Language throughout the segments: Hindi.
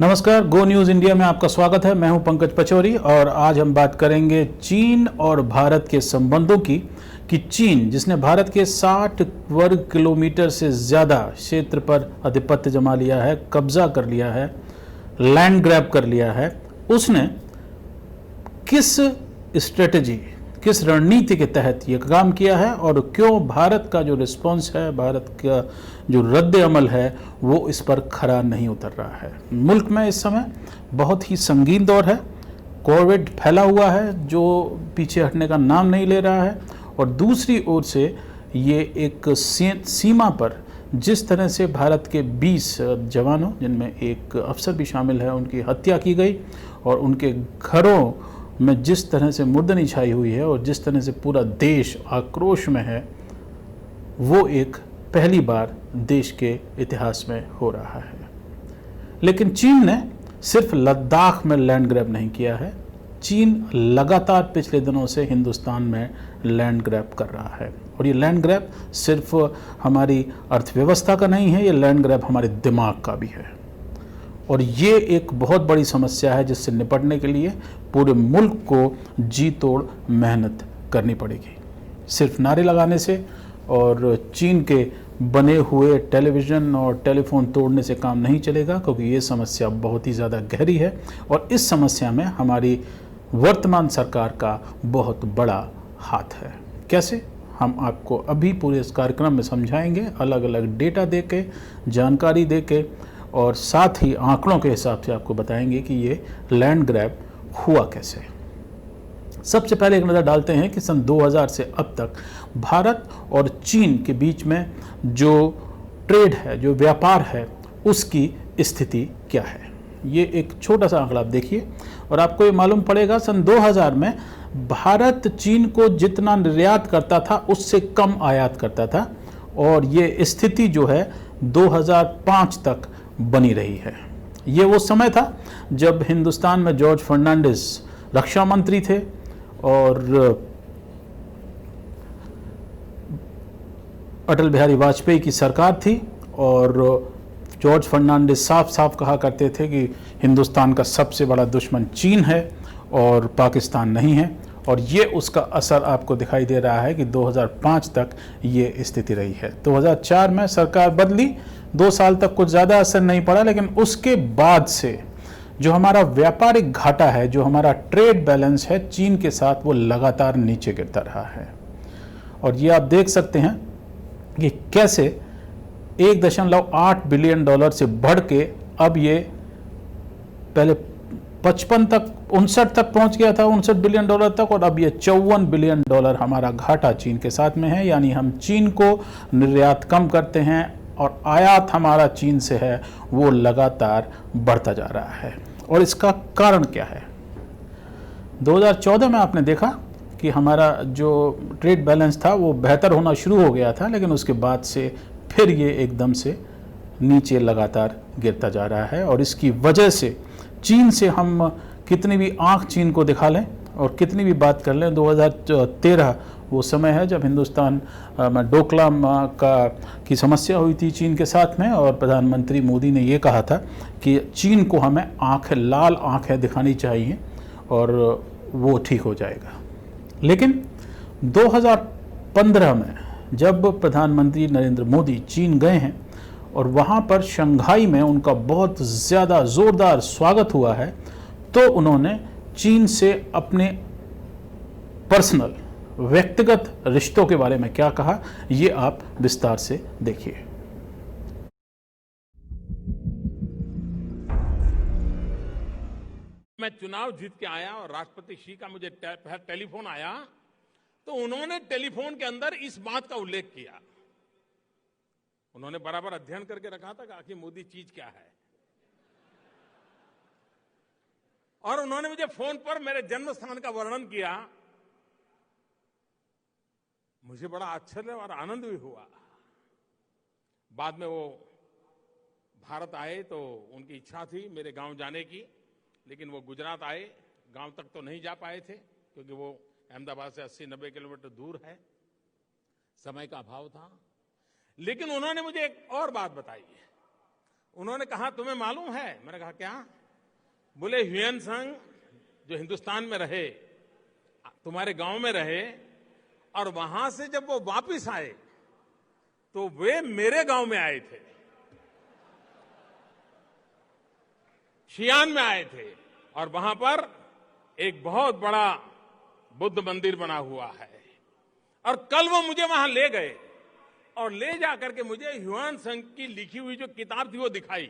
नमस्कार, गो न्यूज़ इंडिया में आपका स्वागत है। मैं हूं पंकज पचौरी और आज हम बात करेंगे चीन और भारत के संबंधों की कि चीन, जिसने भारत के 60 वर्ग किलोमीटर से ज़्यादा क्षेत्र पर आधिपत्य जमा लिया है, कब्जा कर लिया है, लैंड ग्रैब कर लिया है, उसने किस स्ट्रेटजी, किस रणनीति के तहत ये काम किया है और क्यों भारत का जो रिस्पॉन्स है, भारत का जो रद्द अमल है, वो इस पर खरा नहीं उतर रहा है। मुल्क में इस समय बहुत ही संगीन दौर है। कोविड फैला हुआ है जो पीछे हटने का नाम नहीं ले रहा है, और दूसरी ओर से ये एक सीमा पर जिस तरह से भारत के 20 जवानों, जिनमें एक अफसर भी शामिल है, उनकी हत्या की गई और उनके घरों में जिस तरह से मुर्दनी छाई हुई है और जिस तरह से पूरा देश आक्रोश में है, वो एक पहली बार देश के इतिहास में हो रहा है। लेकिन चीन ने सिर्फ लद्दाख में लैंड ग्रैब नहीं किया है। चीन लगातार पिछले दिनों से हिंदुस्तान में लैंड ग्रैब कर रहा है, और ये लैंड ग्रैब सिर्फ हमारी अर्थव्यवस्था का नहीं है, ये लैंड ग्रैब हमारे दिमाग का भी है। और ये एक बहुत बड़ी समस्या है जिससे निपटने के लिए पूरे मुल्क को जी तोड़ मेहनत करनी पड़ेगी। सिर्फ नारे लगाने से और चीन के बने हुए टेलीविज़न और टेलीफोन तोड़ने से काम नहीं चलेगा, क्योंकि ये समस्या बहुत ही ज़्यादा गहरी है और इस समस्या में हमारी वर्तमान सरकार का बहुत बड़ा हाथ है। कैसे, हम आपको अभी पूरे इस कार्यक्रम में समझाएंगे, अलग अलग डेटा देके, जानकारी देके, और साथ ही आंकड़ों के हिसाब से आपको बताएंगे कि ये लैंड ग्रैब हुआ कैसे। सबसे पहले एक नज़र डालते हैं कि सन 2000 से अब तक भारत और चीन के बीच में जो ट्रेड है, जो व्यापार है, उसकी स्थिति क्या है। ये एक छोटा सा आंकड़ा आप देखिए और आपको ये मालूम पड़ेगा, सन 2000 में भारत चीन को जितना निर्यात करता था उससे कम आयात करता था, और ये स्थिति जो है 2005 तक बनी रही है। ये वो समय था जब हिंदुस्तान में जॉर्ज फर्नांडिस रक्षा मंत्री थे और अटल बिहारी वाजपेयी की सरकार थी, और जॉर्ज फर्नांडिस साफ साफ कहा करते थे कि हिंदुस्तान का सबसे बड़ा दुश्मन चीन है और पाकिस्तान नहीं है। और ये उसका असर आपको दिखाई दे रहा है कि 2005 तक ये स्थिति रही है। 2004 में सरकार बदली, 2 साल तक कुछ ज़्यादा असर नहीं पड़ा, लेकिन उसके बाद से जो हमारा व्यापारिक घाटा है, जो हमारा ट्रेड बैलेंस है चीन के साथ, वो लगातार नीचे गिरता रहा है। और ये आप देख सकते हैं कि कैसे 1.8 बिलियन डॉलर से बढ़ के अब ये पहले 55 तक, 59 तक पहुंच गया था, 59 बिलियन डॉलर तक, और अब ये 54 बिलियन डॉलर हमारा घाटा चीन के साथ में है। यानी हम चीन को निर्यात कम करते हैं और आयात हमारा चीन से है वो लगातार बढ़ता जा रहा है। और इसका कारण क्या है? 2014 में आपने देखा कि हमारा जो ट्रेड बैलेंस था वो बेहतर होना शुरू हो गया था, लेकिन उसके बाद से फिर ये एकदम से नीचे लगातार गिरता जा रहा है। और इसकी वजह से चीन से हम कितनी भी आंख चीन को दिखा लें और कितनी भी बात कर लें, 2013 वो समय है जब हिंदुस्तान में डोकलाम की समस्या हुई थी चीन के साथ में, और प्रधानमंत्री मोदी ने ये कहा था कि चीन को हमें आंखें, लाल आंखें दिखानी चाहिए और वो ठीक हो जाएगा। लेकिन 2015 में जब प्रधानमंत्री नरेंद्र मोदी चीन गए हैं और वहाँ पर शंघाई में उनका बहुत ज़्यादा ज़ोरदार स्वागत हुआ है, तो उन्होंने चीन से अपने पर्सनल, व्यक्तिगत रिश्तों के बारे में क्या कहा, ये आप विस्तार से देखिए। मैं चुनाव जीत के आया और राष्ट्रपति शी का मुझे टेलीफोन आया, तो उन्होंने टेलीफोन के अंदर इस बात का उल्लेख किया। उन्होंने बराबर अध्ययन करके रखा था कि आखिर मोदी चीज क्या है, और उन्होंने मुझे फोन पर मेरे जन्म स्थान का वर्णन किया। मुझे बड़ा आश्चर्य और आनंद भी हुआ। बाद में वो भारत आए तो उनकी इच्छा थी मेरे गांव जाने की, लेकिन वो गुजरात आए, गांव तक तो नहीं जा पाए थे क्योंकि वो अहमदाबाद से 80-90 किलोमीटर दूर है, समय का अभाव था। लेकिन उन्होंने मुझे एक और बात बताई है। उन्होंने कहा तुम्हें मालूम है? मैंने कहा क्या? बोले ह्यूएन सांग जो हिंदुस्तान में रहे, तुम्हारे गांव में रहे, और वहां से जब वो वापिस आए तो वे मेरे गांव में आए थे, शियान में आए थे, और वहां पर एक बहुत बड़ा बुद्ध मंदिर बना हुआ है। और कल वो मुझे वहां ले गए और ले जाकर के मुझे ह्यूएन सांग की लिखी हुई जो किताब थी वो दिखाई,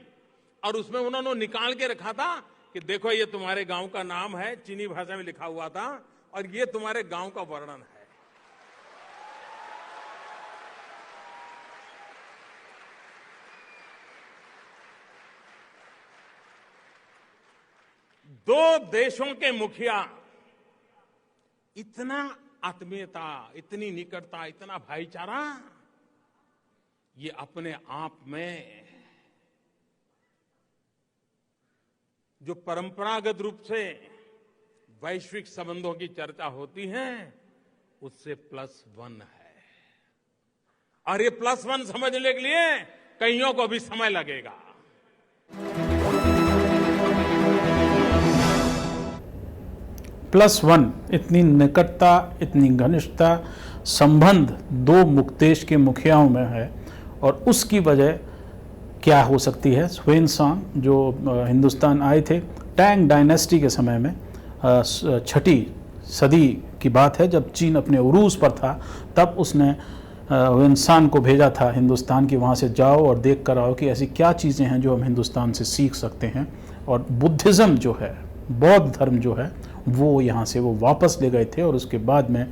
और उसमें उन्होंने निकाल के रखा था कि देखो ये तुम्हारे गांव का नाम है, चीनी भाषा में लिखा हुआ था, और ये तुम्हारे गांव का वर्णन है। दो देशों के मुखिया इतना आत्मीयता, इतनी निकटता, इतना भाईचारा, ये अपने आप में जो परंपरागत रूप से वैश्विक संबंधों की चर्चा होती है उससे +1 है। और ये +1 समझने के लिए कईयों को भी समय लगेगा। +1 इतनी निकटता, इतनी घनिष्ठता संबंध दो देश के मुखियाओं में है, और उसकी वजह क्या हो सकती है? ह्यूएन सांग जो हिंदुस्तान आए थे टैंग डायनेस्टी के समय में, 6ठी सदी की बात है, जब चीन अपने उरूज पर था, तब उसने ह्यूएन सांग को भेजा था हिंदुस्तान की, वहाँ से जाओ और देख कर आओ कि ऐसी क्या चीज़ें हैं जो हम हिंदुस्तान से सीख सकते हैं। और बुद्धिज़्म जो है, बौद्ध धर्म जो है, वो यहाँ से वो वापस ले गए थे, और उसके बाद में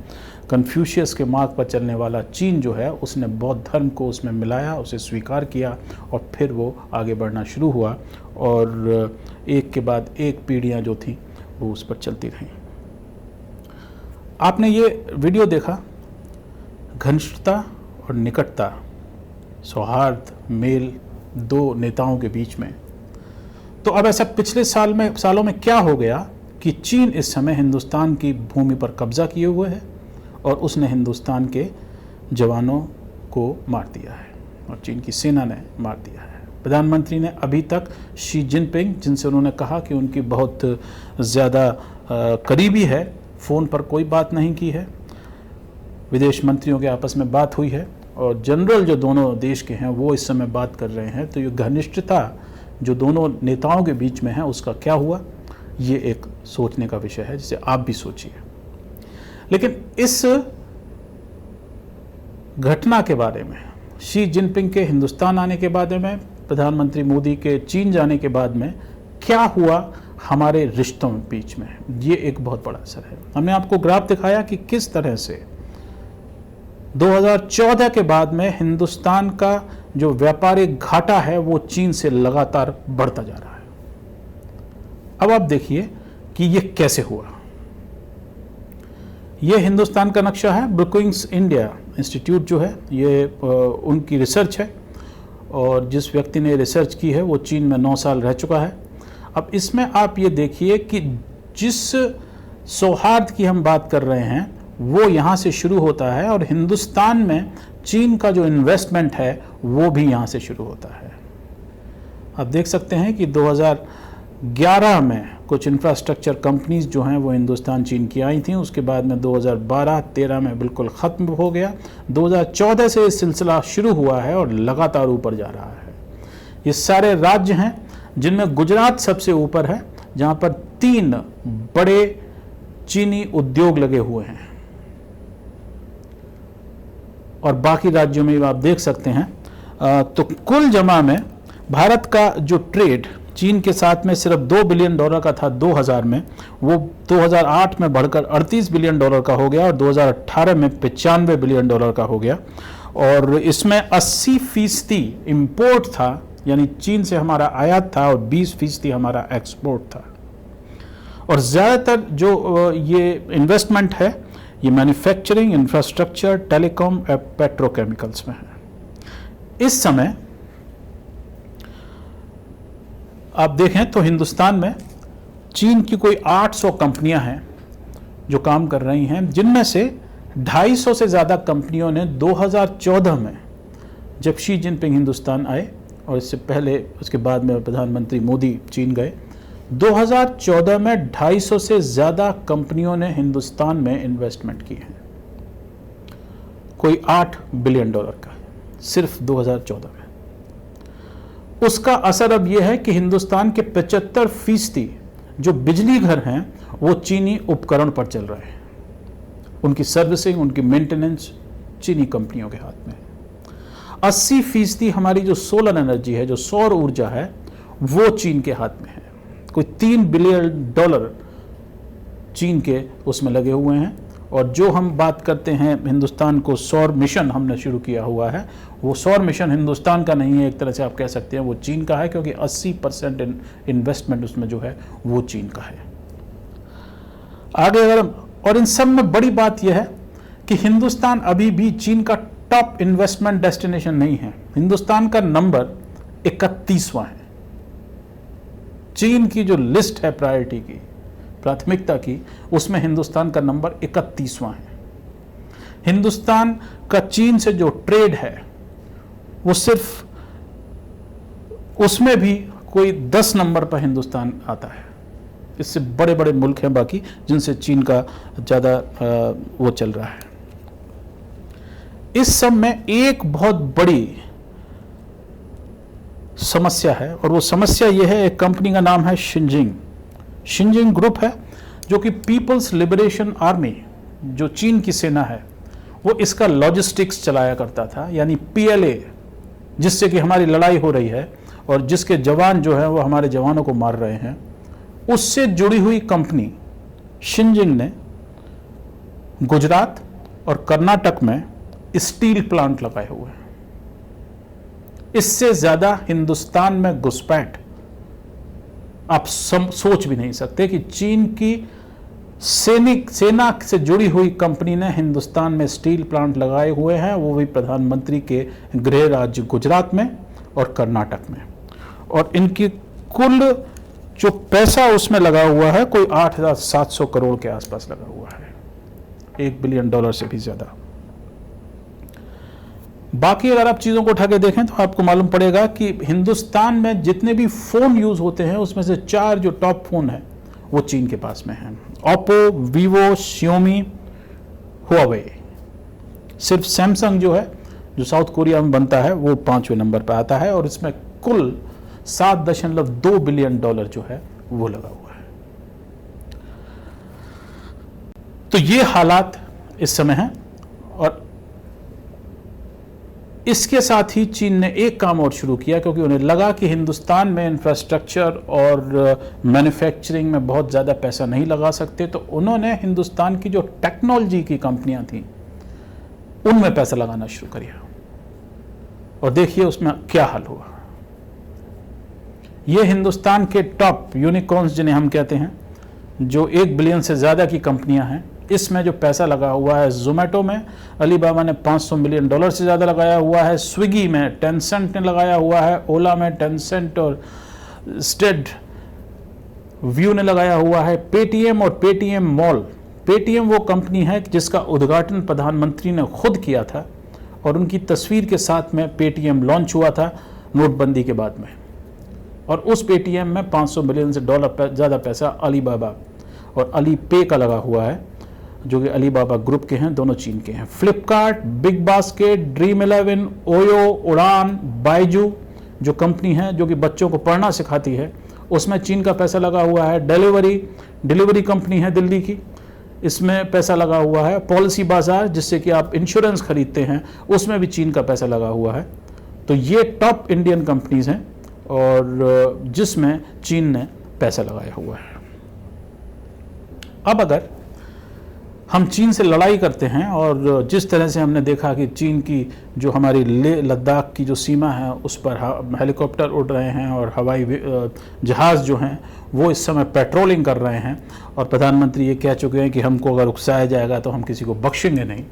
कन्फ्यूशियस के मार्ग पर चलने वाला चीन जो है उसने बौद्ध धर्म को उसमें मिलाया, उसे स्वीकार किया, और फिर वो आगे बढ़ना शुरू हुआ, और एक के बाद एक पीढ़ियाँ जो थी वो उस पर चलती रहीं। आपने ये वीडियो देखा, घनिष्ठता और निकटता, सौहार्द, मेल दो नेताओं के बीच में। तो अब ऐसा पिछले सालों में क्या हो गया कि चीन इस समय हिंदुस्तान की भूमि पर कब्जा किए हुए है, और उसने हिंदुस्तान के जवानों को मार दिया है, और चीन की सेना ने मार दिया है। प्रधानमंत्री ने अभी तक शी जिनपिंग, जिनसे उन्होंने कहा कि उनकी बहुत ज़्यादा करीबी है, फ़ोन पर कोई बात नहीं की है। विदेश मंत्रियों के आपस में बात हुई है, और जनरल जो दोनों देश के हैं वो इस समय बात कर रहे हैं। तो ये घनिष्ठता जो दोनों नेताओं के बीच में है उसका क्या हुआ, ये एक सोचने का विषय है, जिसे आप भी सोचिए। लेकिन इस घटना के बारे में, शी जिनपिंग के हिंदुस्तान आने के बारे में, प्रधानमंत्री मोदी के चीन जाने के बाद में क्या हुआ हमारे रिश्तों में बीच में, ये एक बहुत बड़ा असर है। हमने आपको ग्राफ दिखाया कि किस तरह से 2014 के बाद में हिंदुस्तान का जो व्यापारिक घाटा है वो चीन से लगातार बढ़ता जा रहा है। अब आप देखिए कि ये कैसे हुआ। ये हिंदुस्तान का नक्शा है, ब्रुकिंग्स इंडिया इंस्टीट्यूट जो है, ये उनकी रिसर्च है, और जिस व्यक्ति ने रिसर्च की है वो चीन में 9 साल रह चुका है। अब इसमें आप ये देखिए कि जिस सौहार्द की हम बात कर रहे हैं वो यहाँ से शुरू होता है, और हिंदुस्तान में चीन का जो इन्वेस्टमेंट है वो भी यहाँ से शुरू होता है। आप देख सकते हैं कि 2011 में कुछ इंफ्रास्ट्रक्चर कंपनीज जो हैं वो हिंदुस्तान चीन की आई थी, उसके बाद में 2012-13 में बिल्कुल ख़त्म हो गया। 2014 से ये सिलसिला शुरू हुआ है और लगातार ऊपर जा रहा है। ये सारे राज्य हैं जिनमें गुजरात सबसे ऊपर है, जहाँ पर 3 बड़े चीनी उद्योग लगे हुए हैं, और बाकी राज्यों में आप देख सकते हैं। तो कुल जमा में भारत का जो ट्रेड चीन के साथ में सिर्फ $2 बिलियन का था 2000 में, वो 2008 में बढ़कर $38 बिलियन का हो गया, और 2018 में $95 बिलियन का हो गया। और इसमें 80% इम्पोर्ट था, यानी चीन से हमारा आयात था, और 20% हमारा एक्सपोर्ट था। और ज़्यादातर जो ये इन्वेस्टमेंट है ये मैन्युफैक्चरिंग, इंफ्रास्ट्रक्चर, टेलीकॉम और पेट्रोकेमिकल्स में है। इस समय आप देखें तो हिंदुस्तान में चीन की कोई 800 कंपनियां हैं जो काम कर रही हैं, जिनमें से 250 से ज़्यादा कंपनियों ने 2014 में, जब शी जिनपिंग हिंदुस्तान आए और इससे पहले उसके बाद में प्रधानमंत्री मोदी चीन गए। 2014 में 250 से ज़्यादा कंपनियों ने हिंदुस्तान में इन्वेस्टमेंट की है, कोई $8 बिलियन का है सिर्फ 2014 में। उसका असर अब यह है कि हिंदुस्तान के 75% जो बिजली घर हैं वो चीनी उपकरण पर चल रहे हैं, उनकी सर्विसिंग, उनकी मेंटेनेंस चीनी कंपनियों के हाथ में। 80% हमारी जो सोलर एनर्जी है, जो सौर ऊर्जा है, वो चीन के हाथ में है। कोई $3 बिलियन चीन के उसमें लगे हुए हैं। और जो हम बात करते हैं हिंदुस्तान को सौर मिशन हमने शुरू किया हुआ है, वो सौर मिशन हिंदुस्तान का नहीं है, एक तरह से आप कह सकते हैं वो चीन का है, क्योंकि 80% इन्वेस्टमेंट उसमें जो है वो चीन का है। आगे अगर और इन सब में बड़ी बात यह है कि हिंदुस्तान अभी भी चीन का टॉप इन्वेस्टमेंट डेस्टिनेशन नहीं है। हिंदुस्तान का नंबर 31वां है। चीन की जो लिस्ट है प्रायोरिटी की, प्राथमिकता की, उसमें हिंदुस्तान का नंबर 31वां है। हिंदुस्तान का चीन से जो ट्रेड है वो सिर्फ उसमें भी कोई 10 नंबर पर हिंदुस्तान आता है। इससे बड़े बड़े मुल्क हैं बाकी जिनसे चीन का ज़्यादा वो चल रहा है। इस सब में एक बहुत बड़ी समस्या है, और वो समस्या ये है, एक कंपनी का नाम है शिंजिंग ग्रुप है, जो कि पीपल्स लिबरेशन आर्मी, जो चीन की सेना है, वो इसका लॉजिस्टिक्स चलाया करता था, यानी PLA, जिससे कि हमारी लड़ाई हो रही है और जिसके जवान जो है वो हमारे जवानों को मार रहे हैं, उससे जुड़ी हुई कंपनी शिंजिंग ने गुजरात और कर्नाटक में स्टील प्लांट लगाए हुए हैं। इससे ज्यादा हिंदुस्तान में घुसपैठ आप सोच भी नहीं सकते कि चीन की सेना से जुड़ी हुई कंपनी ने हिंदुस्तान में स्टील प्लांट लगाए हुए हैं, वो भी प्रधानमंत्री के गृह राज्य गुजरात में और कर्नाटक में। और इनकी कुल जो पैसा उसमें लगा हुआ है कोई 8,700 करोड़ के आसपास लगा हुआ है, $1 बिलियन से भी ज्यादा। बाकी अगर आप चीज़ों को उठा के देखें तो आपको मालूम पड़ेगा कि हिंदुस्तान में जितने भी फ़ोन यूज़ होते हैं उसमें से 4 जो टॉप फ़ोन है वो चीन के पास में हैं। Oppo, Vivo, Xiaomi, Huawei. सिर्फ सैमसंग जो है, जो साउथ कोरिया में बनता है, वो 5वें नंबर पर आता है, और इसमें कुल $7.2 बिलियन जो है वो लगा हुआ है। तो ये हालात इस समय हैं। और इसके साथ ही चीन ने एक काम और शुरू किया, क्योंकि उन्हें लगा कि हिंदुस्तान में इंफ्रास्ट्रक्चर और मैन्युफैक्चरिंग में बहुत ज़्यादा पैसा नहीं लगा सकते, तो उन्होंने हिंदुस्तान की जो टेक्नोलॉजी की कंपनियां थीं उनमें पैसा लगाना शुरू किया। और देखिए उसमें क्या हाल हुआ। ये हिंदुस्तान के टॉप यूनिकॉर्न्स जिन्हें हम कहते हैं, जो 1 बिलियन से ज़्यादा की कंपनियां हैं, इसमें जो पैसा लगा हुआ है, जोमेटो में अलीबाबा ने $500 मिलियन से ज़्यादा लगाया हुआ है, स्विगी में टेंसेंट ने लगाया हुआ है, ओला में टेंसेंट और स्टेड व्यू ने लगाया हुआ है, पेटीएम और पेटीएम मॉल। पेटीएम वो कंपनी है जिसका उद्घाटन प्रधानमंत्री ने खुद किया था, और उनकी तस्वीर के साथ में पेटीएम लॉन्च हुआ था नोटबंदी के बाद में। और उस पेटीएम में $500 मिलियन से ज़्यादा पैसा अलीबाबा और अली पे का लगा हुआ है, जो कि अलीबाबा ग्रुप के हैं, दोनों चीन के हैं। Flipkart, big basket, Dream11, OYO, उड़ान, बाइजू जो कंपनी है जो कि बच्चों को पढ़ना सिखाती है, उसमें चीन का पैसा लगा हुआ है। डिलीवरी कंपनी है दिल्ली की, इसमें पैसा लगा हुआ है। पॉलिसी बाजार, जिससे कि आप इंश्योरेंस खरीदते हैं, उसमें भी चीन का पैसा लगा हुआ है। तो ये टॉप इंडियन कंपनीज हैं और जिसमें चीन ने पैसा लगाया हुआ है। अब अगर हम चीन से लड़ाई करते हैं, और जिस तरह से हमने देखा कि चीन की जो हमारी लेह लद्दाख की जो सीमा है उस पर हेलीकॉप्टर उड़ रहे हैं और हवाई जहाज़ जो हैं वो इस समय पेट्रोलिंग कर रहे हैं, और प्रधानमंत्री ये कह चुके हैं कि हमको अगर उकसाया जाएगा तो हम किसी को बख्शेंगे नहीं।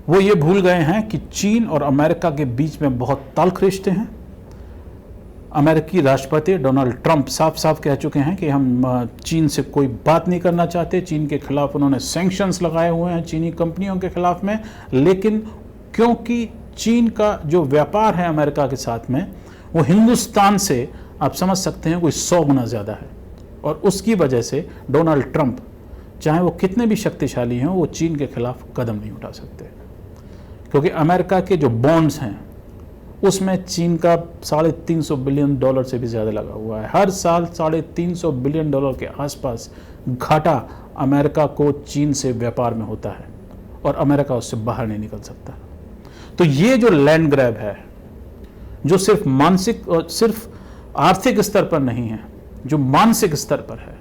वो ये भूल गए हैं कि चीन और अमेरिका के बीच में बहुत तल्ख रिश्ते हैं। अमेरिकी राष्ट्रपति डोनाल्ड ट्रंप साफ साफ कह चुके हैं कि हम चीन से कोई बात नहीं करना चाहते। चीन के खिलाफ उन्होंने सैंक्शंस लगाए हुए हैं चीनी कंपनियों के खिलाफ में, लेकिन क्योंकि चीन का जो व्यापार है अमेरिका के साथ में वो हिंदुस्तान से आप समझ सकते हैं कोई 100 गुना ज़्यादा है। और उसकी वजह से डोनाल्ड ट्रंप चाहे वो कितने भी शक्तिशाली हों, वो चीन के खिलाफ कदम नहीं उठा सकते, क्योंकि अमेरिका के जो बॉन्ड्स हैं उसमें चीन का $350 बिलियन से भी ज़्यादा लगा हुआ है। हर साल $350 बिलियन के आसपास घाटा अमेरिका को चीन से व्यापार में होता है और अमेरिका उससे बाहर नहीं निकल सकता। तो ये जो लैंड ग्रैब है, जो सिर्फ मानसिक और सिर्फ आर्थिक स्तर पर नहीं है, जो मानसिक स्तर पर है,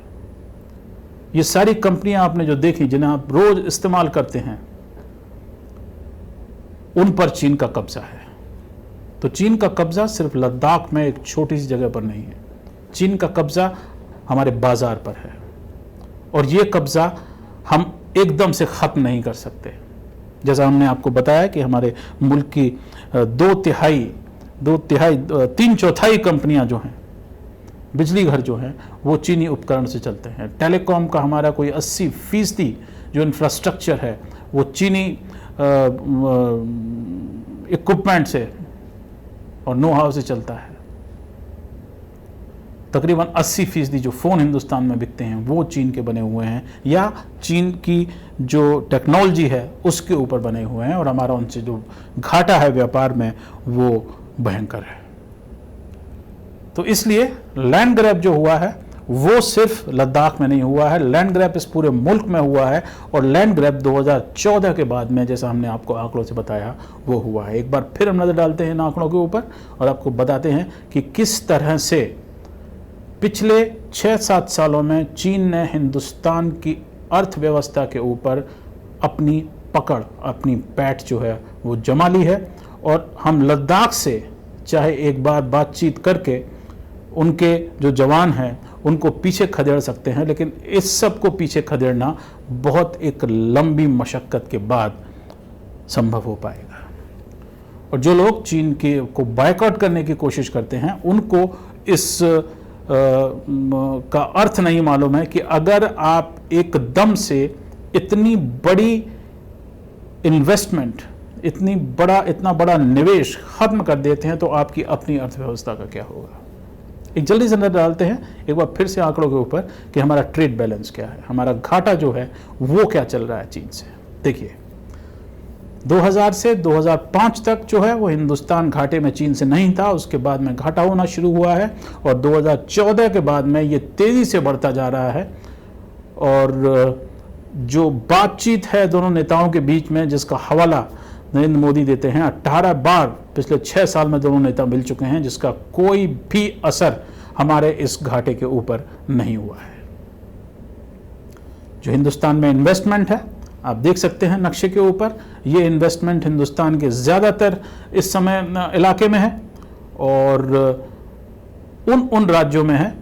ये सारी कंपनियां आपने जो देखी जिन्हें आप रोज इस्तेमाल करते हैं, उन पर चीन का कब्जा है। तो चीन का कब्जा सिर्फ लद्दाख में एक छोटी सी जगह पर नहीं है, चीन का कब्जा हमारे बाजार पर है और ये कब्जा हम एकदम से खत्म नहीं कर सकते। जैसा हमने आपको बताया कि हमारे मुल्क की 3/4 कंपनियां जो हैं, बिजली घर जो हैं, वो चीनी उपकरण से चलते हैं। टेलीकॉम का हमारा कोई 80% जो इंफ्रास्ट्रक्चर है वो चीनी इक्विपमेंट से और नो हाउ से चलता है। तकरीबन 80% जो फ़ोन हिंदुस्तान में बिकते हैं वो चीन के बने हुए हैं या चीन की जो टेक्नोलॉजी है उसके ऊपर बने हुए हैं, और हमारा उनसे जो घाटा है व्यापार में वो भयंकर है। तो इसलिए लैंड ग्रैब जो हुआ है वो सिर्फ लद्दाख में नहीं हुआ है, लैंड ग्रैब इस पूरे मुल्क में हुआ है। और लैंड ग्रैब 2014 के बाद में, जैसा हमने आपको आंकड़ों से बताया, वो हुआ है। एक बार फिर हम नज़र डालते हैं इन आंकड़ों के ऊपर और आपको बताते हैं कि किस तरह से पिछले 6-7 सालों में चीन ने हिंदुस्तान की अर्थव्यवस्था के ऊपर अपनी पकड़, अपनी पैठ जो है वो जमा ली है। और हम लद्दाख से चाहे एक बार बातचीत करके उनके जो जवान हैं उनको पीछे खदेड़ सकते हैं, लेकिन इस सब को पीछे खदेड़ना बहुत एक लंबी मशक्क़त के बाद संभव हो पाएगा। और जो लोग चीन के को बायकॉट करने की कोशिश करते हैं उनको इस का अर्थ नहीं मालूम है कि अगर आप एकदम से इतनी बड़ी इन्वेस्टमेंट, इतना बड़ा निवेश खत्म कर देते हैं तो आपकी अपनी अर्थव्यवस्था का क्या होगा। एक जल्दी से नजर डालते हैं एक बार फिर से आंकड़ों के ऊपर कि हमारा ट्रेड बैलेंस क्या है, हमारा घाटा जो है वो क्या चल रहा है चीन से। देखिए 2000 से 2005 तक जो है वो हिंदुस्तान घाटे में चीन से नहीं था, उसके बाद में घाटा होना शुरू हुआ है और 2014 के बाद में ये तेजी से बढ़ता जा रहा है। और जो बातचीत है दोनों नेताओं के बीच में, जिसका हवाला नरेंद्र मोदी देते हैं, 18 बार पिछले 6 साल में दोनों नेता मिल चुके हैं, जिसका कोई भी असर हमारे इस घाटे के ऊपर नहीं हुआ है। जो हिंदुस्तान में इन्वेस्टमेंट है, आप देख सकते हैं नक्शे के ऊपर, ये इन्वेस्टमेंट हिंदुस्तान के ज़्यादातर इस समय इलाके में है और उन राज्यों में है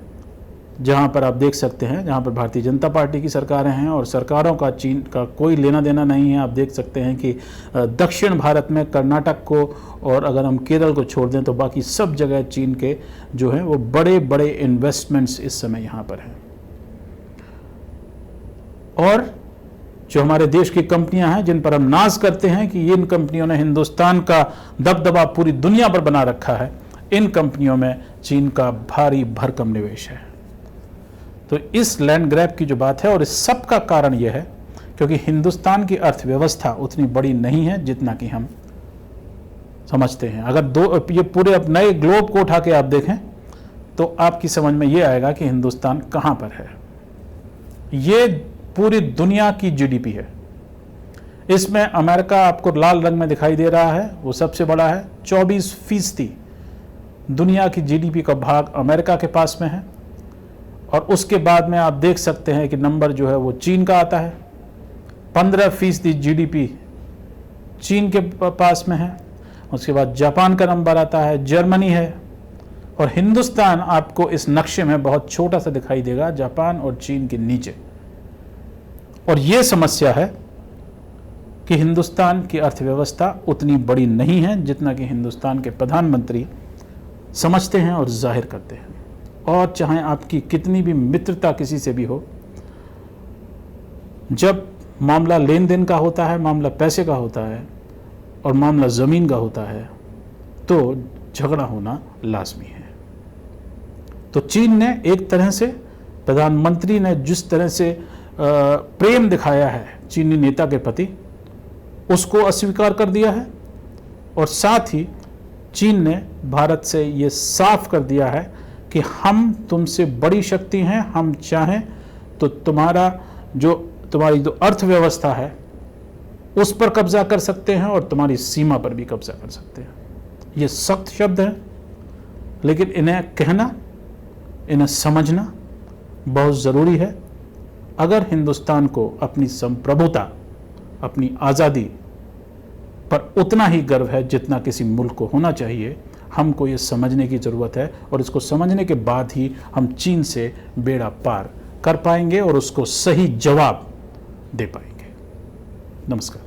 जहां पर आप देख सकते हैं जहां पर भारतीय जनता पार्टी की सरकारें हैं और सरकारों का चीन का कोई लेना देना नहीं है। आप देख सकते हैं कि दक्षिण भारत में कर्नाटक को और अगर हम केरल को छोड़ दें तो बाकी सब जगह चीन के जो हैं वो बड़े बड़े इन्वेस्टमेंट्स इस समय यहाँ पर हैं। और जो हमारे देश की कंपनियां हैं जिन पर हम नाज करते हैं कि इन कंपनियों ने हिंदुस्तान का दबदबा पूरी दुनिया पर बना रखा है, इन कंपनियों में चीन का भारी भरकम निवेश है। तो इस लैंड ग्रैब की जो बात है, और इस सब का कारण यह है क्योंकि हिंदुस्तान की अर्थव्यवस्था उतनी बड़ी नहीं है जितना कि हम समझते हैं। अगर ये पूरे अब नए ग्लोब को उठा के आप देखें तो आपकी समझ में ये आएगा कि हिंदुस्तान कहाँ पर है। ये पूरी दुनिया की जीडीपी है। इसमें अमेरिका आपको लाल रंग में दिखाई दे रहा है, वो सबसे बड़ा है। 24% दुनिया की जीडीपी का भाग अमेरिका के पास में है और उसके बाद में आप देख सकते हैं कि नंबर जो है वो चीन का आता है। 15% जीडीपी चीन के पास में है। उसके बाद जापान का नंबर आता है, जर्मनी है और हिंदुस्तान आपको इस नक्शे में बहुत छोटा सा दिखाई देगा, जापान और चीन के नीचे। और ये समस्या है कि हिंदुस्तान की अर्थव्यवस्था उतनी बड़ी नहीं है जितना कि हिंदुस्तान के प्रधानमंत्री समझते हैं और जाहिर करते हैं। और चाहे आपकी कितनी भी मित्रता किसी से भी हो, जब मामला लेन देन का होता है, मामला पैसे का होता है और मामला ज़मीन का होता है, तो झगड़ा होना लाजमी है। तो चीन ने एक तरह से, प्रधानमंत्री ने जिस तरह से प्रेम दिखाया है चीनी नेता के प्रति, उसको अस्वीकार कर दिया है, और साथ ही चीन ने भारत से ये साफ कर दिया है कि हम तुमसे बड़ी शक्ति हैं, हम चाहें तो तुम्हारी जो अर्थव्यवस्था है उस पर कब्जा कर सकते हैं और तुम्हारी सीमा पर भी कब्जा कर सकते हैं। ये सख्त शब्द हैं, लेकिन इन्हें कहना, इन्हें समझना बहुत ज़रूरी है। अगर हिंदुस्तान को अपनी संप्रभुता, अपनी आज़ादी पर उतना ही गर्व है जितना किसी मुल्क को होना चाहिए, हमको ये समझने की ज़रूरत है, और इसको समझने के बाद ही हम चीन से बेड़ा पार कर पाएंगे और उसको सही जवाब दे पाएंगे। नमस्कार।